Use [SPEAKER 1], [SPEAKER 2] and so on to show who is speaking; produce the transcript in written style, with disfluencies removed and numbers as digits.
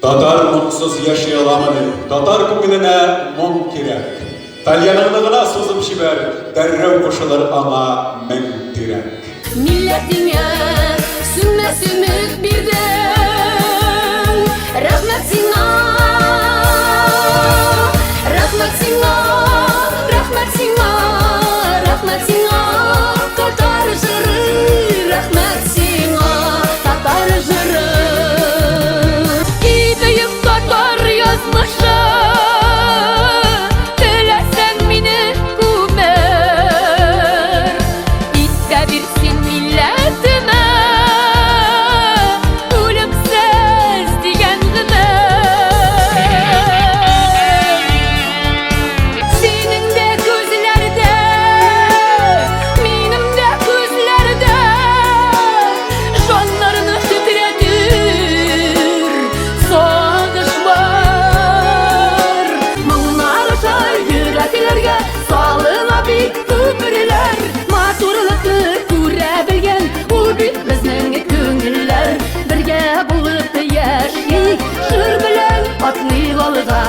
[SPEAKER 1] Tatar mutsuz yaşayalamını, Tatar күңеленә моң кирәк. Talyanыңны сузып җибәр, дәррәү кушылыр аңа мең тирәк.
[SPEAKER 2] Милләтеңә сүнмәс өмет бирдең, рәхмәт сиңа, рәхмәт сиңа, рәхмәт сиңа, рәхмәт сиңа, татар җыры, рәхмәт сиңа, татар җыры. Бөек татар язмышы, теләсәң мине күмер, итә бирсен милләтемә, үлемсез дигән гомер. Синең дә күзләрдә, минем дә күзләрдә, җаннарны тетрәтер сагыш бар. Моңнарча йөрәкләргә салына бит күперләр, матурлыкны күрә белгән ул бит безнең күңелләр. Бергә булып яшик, җыр белән атлыйк алга.